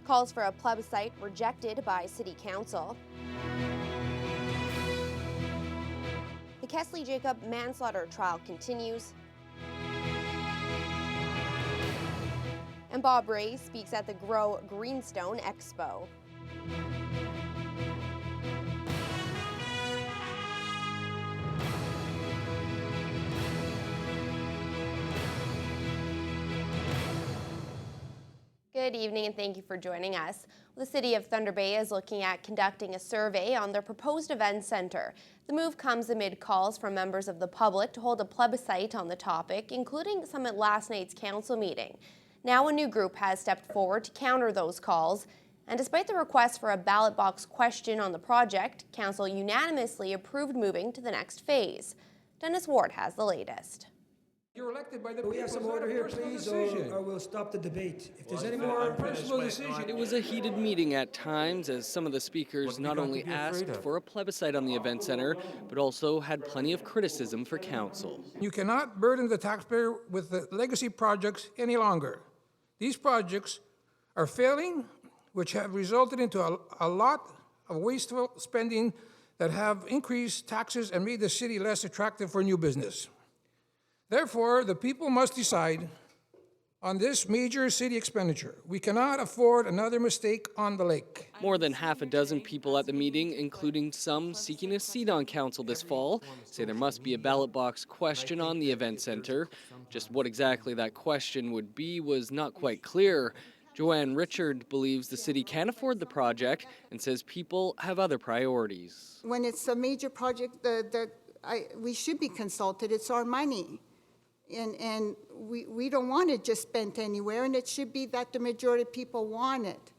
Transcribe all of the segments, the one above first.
Calls for a plebiscite rejected by City Council. The Kesley Jacob manslaughter trial continues. And Bob Ray speaks at the Grow Greenstone Expo. Good evening and thank you for joining us. The City of Thunder Bay is looking at conducting a survey on their proposed event center. The move comes amid calls from members of the public to hold a plebiscite on the topic, including some at last night's council meeting. Now a new group has stepped forward to counter those calls, and despite the request for a ballot box question on the project, council unanimously approved moving to the next phase. Dennis Ward has the latest. You're elected by the people. We have some It's not order a here, personal please, decision. or we'll stop the debate. If there's any It's more not a personal decision. It was a heated meeting at times as some of the speakers not only asked for a plebiscite on the event center, but also had plenty of criticism for council. You cannot burden the taxpayer with the legacy projects any longer. These projects are failing, which have resulted into a lot of wasteful spending that have increased taxes and made the city less attractive for new business. Therefore, the people must decide on this major city expenditure. We cannot afford another mistake on the lake. More than half a dozen people at the meeting, including some seeking a seat on council this fall, say there must be a ballot box question on the event center. Just what exactly that question would be was not quite clear. Joanne Richard believes the city can afford the project and says people have other priorities. When it's a major project, we should be consulted. It's our money. And we don't want it just spent anywhere, and it should be that the majority of people want it.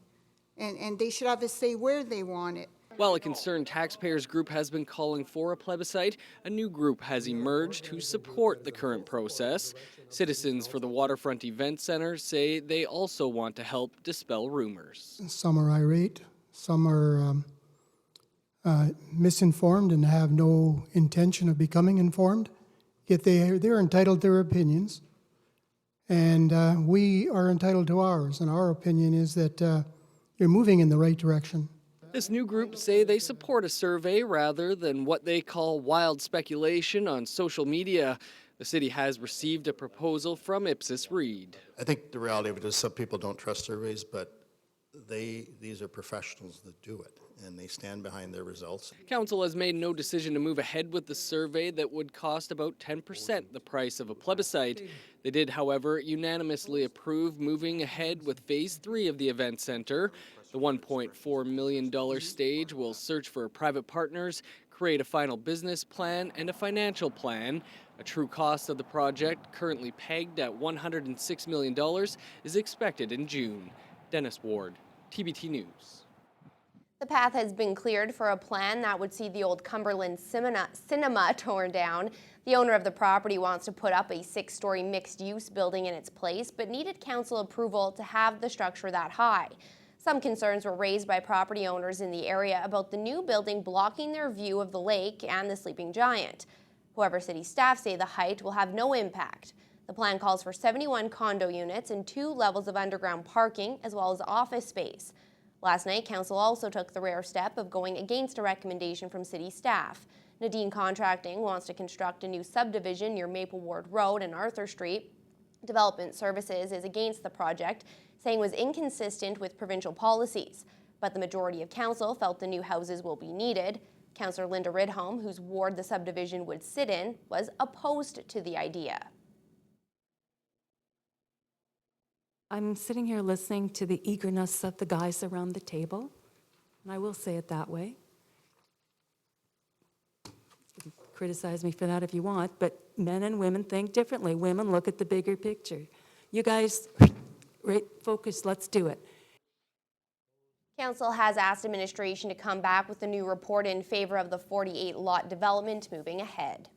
And they should have a say where they want it. While a concerned taxpayers group has been calling for a plebiscite, a new group has emerged who support the current process. Citizens for the Waterfront Event Center say they also want to help dispel rumors. Some are irate, some are misinformed and have no intention of becoming informed. Yet they're entitled to their opinions, and we are entitled to ours. And our opinion is that you're moving in the right direction. This new group say they support a survey rather than what they call wild speculation on social media. The city has received a proposal from Ipsos Reid. I think the reality of it is some people don't trust surveys, but these are professionals that do it, and they stand behind their results. Council has made no decision to move ahead with the survey that would cost about 10% the price of a plebiscite. They did, however, unanimously approve moving ahead with Phase 3 of the event center. The $1.4 million stage will search for private partners, create a final business plan and a financial plan. A true cost of the project, currently pegged at $106 million, is expected in June. Dennis Ward, TBT News. The path has been cleared for a plan that would see the old Cumberland Cinema torn down. The owner of the property wants to put up a 6-story mixed-use building in its place, but needed council approval to have the structure that high. Some concerns were raised by property owners in the area about the new building blocking their view of the lake and the sleeping giant. However, city staff say the height will have no impact. The plan calls for 71 condo units and 2 levels of underground parking, as well as office space. Last night, council also took the rare step of going against a recommendation from city staff. Nadine Contracting wants to construct a new subdivision near Maple Ward Road and Arthur Street. Development Services is against the project, saying it was inconsistent with provincial policies. But the majority of council felt the new houses will be needed. Councillor Linda Ridholm, whose ward the subdivision would sit in, was opposed to the idea. I'm sitting here listening to the eagerness of the guys around the table, and I will say it that way. Criticize me for that if you want, but men and women think differently. Women look at the bigger picture. You guys, right, focus, let's do it. Council has asked administration to come back with a new report in favor of the 48-lot development moving ahead.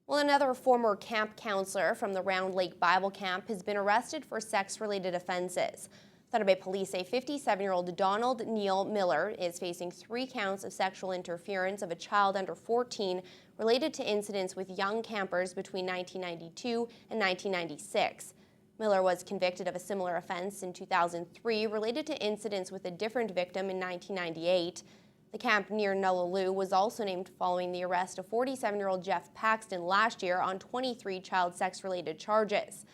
Well, another former camp counselor from the Round Lake Bible Camp has been arrested for sex-related offenses. Thunder Bay police say 57-year-old Donald Neil Miller is facing 3 counts of sexual interference of a child under 14 related to incidents with young campers between 1992 and 1996. Miller was convicted of a similar offense in 2003 related to incidents with a different victim in 1998. The camp near Nullaloos was also named following the arrest of 47-year-old Jeff Paxton last year on 23 child sex-related charges.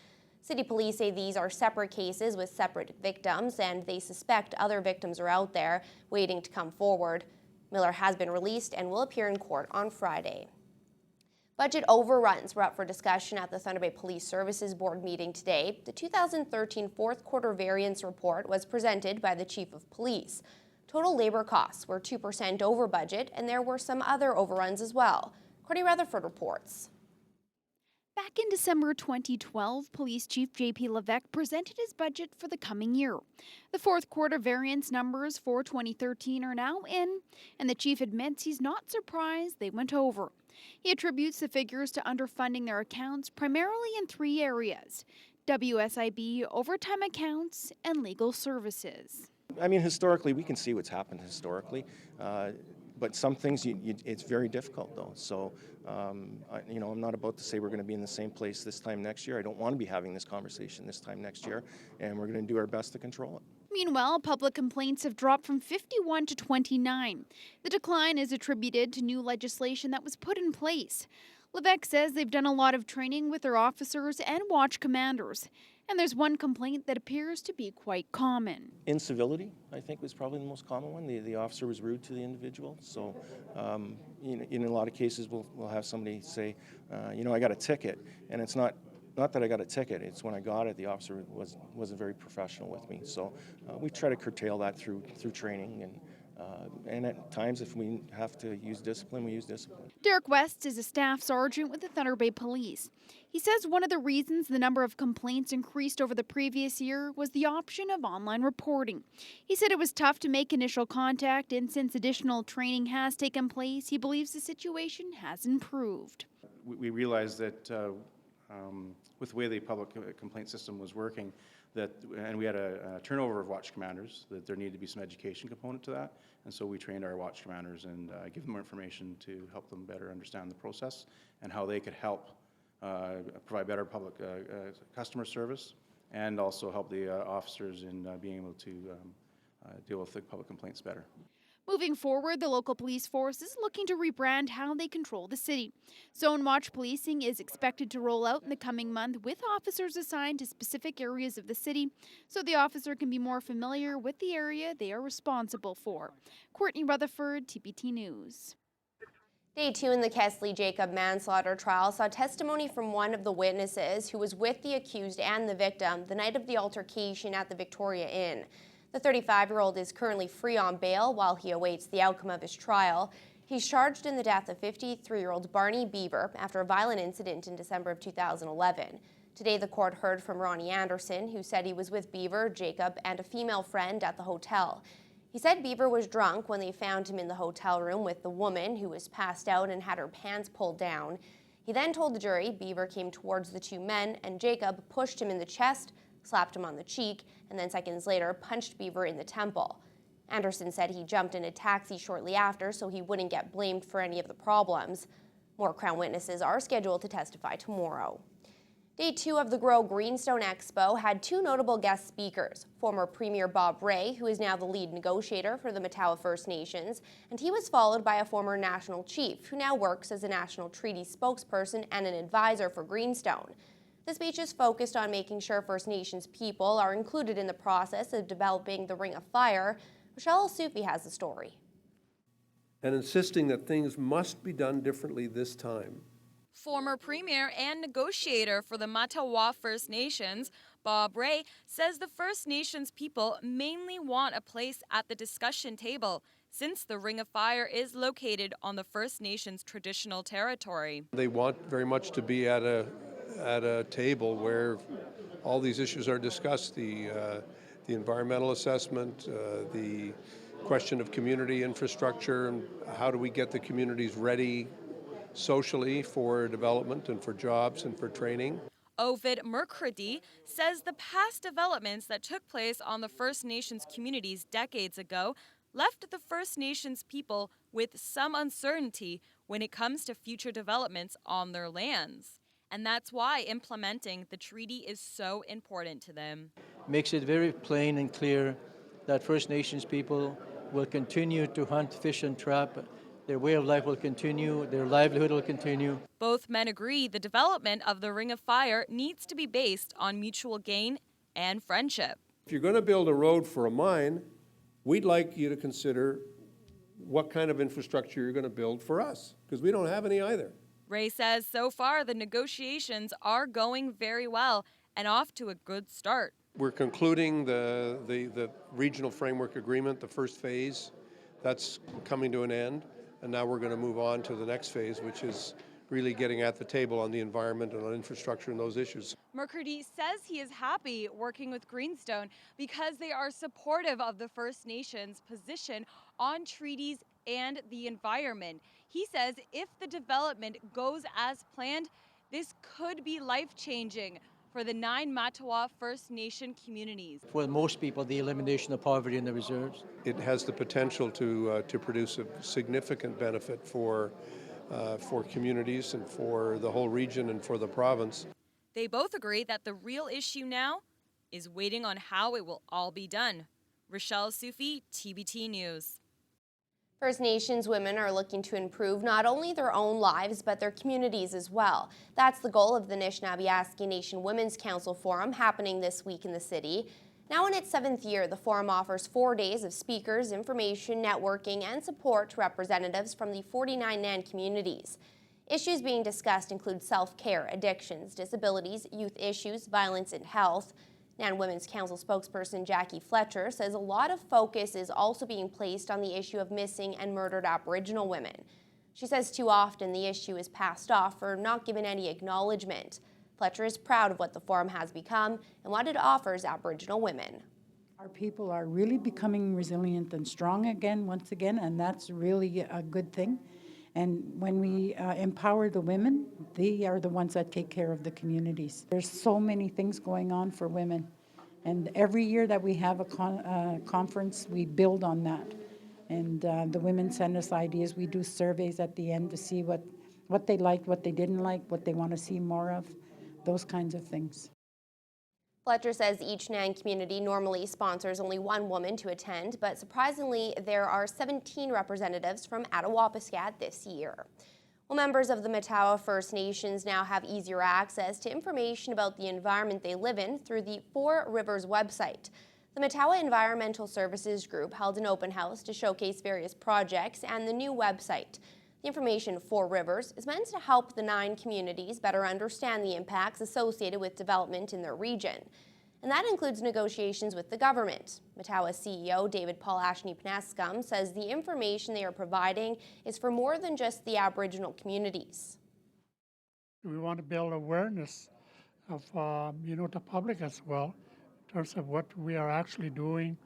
City police say these are separate cases with separate victims, and they suspect other victims are out there waiting to come forward. Miller has been released and will appear in court on Friday. Budget overruns were up for discussion at the Thunder Bay Police Services Board meeting today. The 2013 fourth quarter variance report was presented by the Chief of Police. Total labor costs were 2% over budget, and there were some other overruns as well. Courtney Rutherford reports. Back in December 2012, Police Chief J.P. Levesque presented his budget for the coming year. The fourth quarter variance numbers for 2013 are now in, and the chief admits he's not surprised they went over. He attributes the figures to underfunding their accounts primarily in 3 areas: WSIB, overtime accounts, and legal services. I mean, historically, we can see what's happened historically, but some things it's very difficult, though. So, I'm not about to say we're going to be in the same place this time next year. I don't want to be having this conversation this time next year, and we're going to do our best to control it. Meanwhile, public complaints have dropped from 51 to 29. The decline is attributed to new legislation that was put in place. Levesque says they've done a lot of training with their officers and watch commanders. And there's one complaint that appears to be quite common. Incivility, I think, was probably the most common one. The officer was rude to the individual. So, in a lot of cases, we'll have somebody say, I got a ticket. And it's not that I got a ticket. It's when I got it, the officer wasn't very professional with me. So we try to curtail that through training. And at times, if we have to use discipline, we use discipline. Derek West is a staff sergeant with the Thunder Bay Police. He says one of the reasons the number of complaints increased over the previous year was the option of online reporting. He said it was tough to make initial contact, and since additional training has taken place, he believes the situation has improved. We realized that with the way the public complaint system was working, and we had a turnover of watch commanders, that there needed to be some education component to that. And so we trained our watch commanders and give them more information to help them better understand the process and how they could help provide better public customer service, and also help the officers in being able to deal with the public complaints better. Moving forward, the local police force is looking to rebrand how they control the city. Zone watch policing is expected to roll out in the coming month, with officers assigned to specific areas of the city so the officer can be more familiar with the area they are responsible for. Courtney Rutherford, TBT News. Day 2 in the Kesley Jacob manslaughter trial saw testimony from one of the witnesses who was with the accused and the victim the night of the altercation at the Victoria Inn. The 35-year-old is currently free on bail while he awaits the outcome of his trial. He's charged in the death of 53-year-old Barney Beaver after a violent incident in December of 2011. Today, the court heard from Ronnie Anderson, who said he was with Beaver, Jacob, and a female friend at the hotel. He said Beaver was drunk when they found him in the hotel room with the woman, who was passed out and had her pants pulled down. He then told the jury Beaver came towards the 2 men, and Jacob pushed him in the chest, slapped him on the cheek, and then seconds later punched Beaver in the temple. Anderson said he jumped in a taxi shortly after so he wouldn't get blamed for any of the problems. More Crown witnesses are scheduled to testify tomorrow. Day 2 of the Grow Greenstone Expo had 2 notable guest speakers: former Premier Bob Rae, who is now the lead negotiator for the Matawa First Nations, and he was followed by a former national chief who now works as a national treaty spokesperson and an advisor for Greenstone. The speech is focused on making sure First Nations people are included in the process of developing the Ring of Fire. Michelle Sufi has the story. And insisting that things must be done differently this time. Former Premier and negotiator for the Matawa First Nations, Bob Rae, says the First Nations people mainly want a place at the discussion table, since the Ring of Fire is located on the First Nations traditional territory. They want very much to be at a table where all these issues are discussed: the environmental assessment, the question of community infrastructure, and how do we get the communities ready socially for development and for jobs and for training. Ovid Murkrady says the past developments that took place on the First Nations communities decades ago left the First Nations people with some uncertainty when it comes to future developments on their lands. and that's why implementing the treaty is so important to them. Makes it very plain and clear that First Nations people will continue to hunt, fish, and trap. Their way of life will continue, their livelihood will continue. Both men agree the development of the Ring of Fire needs to be based on mutual gain and friendship. If you're going to build a road for a mine, we'd like you to consider what kind of infrastructure you're going to build for us, because we don't have any either. Ray says so far the negotiations are going very well and off to a good start. We're concluding the regional framework agreement, the first phase. That's coming to an end, and now we're going to move on to the next phase, which is really getting at the table on the environment and on infrastructure and those issues. McCurdy says he is happy working with Greenstone because they are supportive of the First Nations' position on treaties and the environment. He says if the development goes as planned, this could be life-changing for the 9 Mattawa First Nation communities. For most people, the elimination of poverty in the reserves. It has the potential to produce a significant benefit for communities and for the whole region and for the province. They both agree that the real issue now is waiting on how it will all be done. Rochelle Sufi, TBT News. First Nations women are looking to improve not only their own lives, but their communities as well. That's the goal of the Anishinaabe Nation Women's Council Forum happening this week in the city. Now in its 7th year, the forum offers 4 days of speakers, information, networking, and support to representatives from the 49 NAN communities. Issues being discussed include self-care, addictions, disabilities, youth issues, violence, and health. NAN Women's Council spokesperson Jackie Fletcher says a lot of focus is also being placed on the issue of missing and murdered Aboriginal women. She says too often the issue is passed off or not given any acknowledgement. Fletcher is proud of what the forum has become and what it offers Aboriginal women. Our people are really becoming resilient and strong again, once again, and that's really a good thing. And when we empower the women, they are the ones that take care of the communities. There's so many things going on for women. And every year that we have a conference, we build on that. And the women send us ideas. We do surveys at the end to see what they liked, what they didn't like, what they want to see more of, those kinds of things. Fletcher says each NAN community normally sponsors only 1 woman to attend, but surprisingly, there are 17 representatives from Attawapiskat this year. Well, members of the Mattawa First Nations now have easier access to information about the environment they live in through the 4 Rivers website. The Mattawa Environmental Services Group held an open house to showcase various projects and the new website. The information 4 Rivers is meant to help the 9 communities better understand the impacts associated with development in their region. And that includes negotiations with the government. Mattawa CEO David Paul Ashney-Penascum says the information they are providing is for more than just the Aboriginal communities. We want to build awareness of, the public as well, in terms of what we are actually doing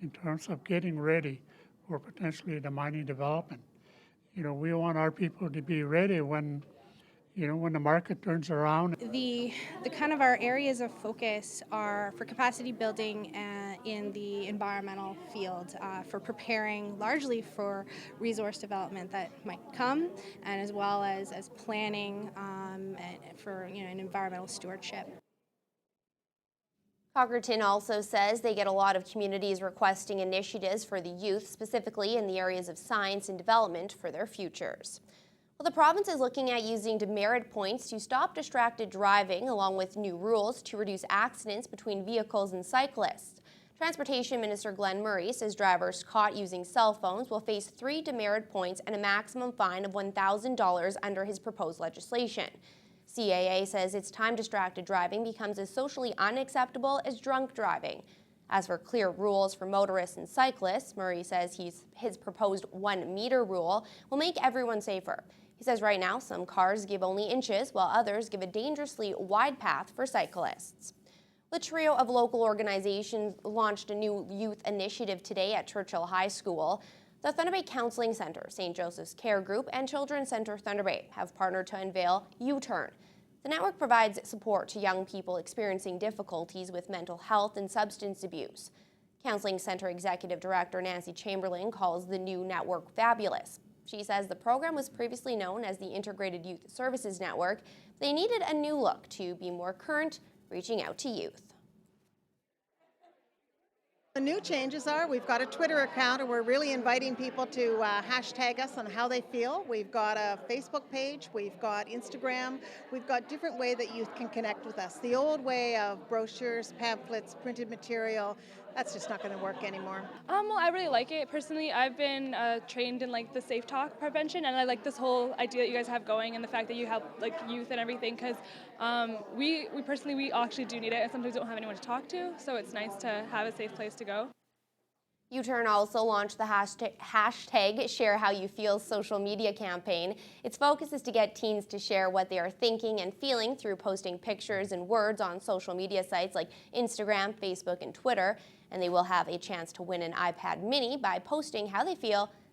in terms of getting ready for potentially the mining development. We want our people to be ready when the market turns around. The kind of our areas of focus are for capacity building in the environmental field, for preparing largely for resource development that might come, and as well as planning for an environmental stewardship. Cockerton also says they get a lot of communities requesting initiatives for the youth, specifically in the areas of science and development for their futures. Well, the province is looking at using demerit points to stop distracted driving, along with new rules to reduce accidents between vehicles and cyclists. Transportation Minister Glenn Murray says drivers caught using cell phones will face 3 demerit points and a maximum fine of $1,000 under his proposed legislation. CAA says it's time distracted driving becomes as socially unacceptable as drunk driving. As for clear rules for motorists and cyclists, Murray says his proposed 1 meter rule will make everyone safer. He says right now some cars give only inches while others give a dangerously wide path for cyclists. The trio of local organizations launched a new youth initiative today at Churchill High School. The Thunder Bay Counseling Center, St. Joseph's Care Group, and Children's Center Thunder Bay have partnered to unveil U-Turn. The network provides support to young people experiencing difficulties with mental health and substance abuse. Counseling Center Executive Director Nancy Chamberlain calls the new network fabulous. She says the program was previously known as the Integrated Youth Services Network. They needed a new look to be more current, reaching out to youth. The new changes are we've got a Twitter account and we're really inviting people to hashtag us on how they feel. We've got a Facebook page, we've got Instagram, we've got different ways that youth can connect with us. The old way of brochures, pamphlets, printed material, that's just not going to work anymore. Well, I really like it. Personally, I've been trained in like the safe talk prevention, and I like this whole idea that you guys have going and the fact that you help like youth and everything, because we actually do need it, and sometimes don't have anyone to talk to, so it's nice to have a safe place to go. U-Turn also launched the hashtag Share How You Feel social media campaign. Its focus is to get teens to share what they are thinking and feeling through posting pictures and words on social media sites like Instagram, Facebook, and Twitter. And they will have a chance to win an iPad mini by posting how they feel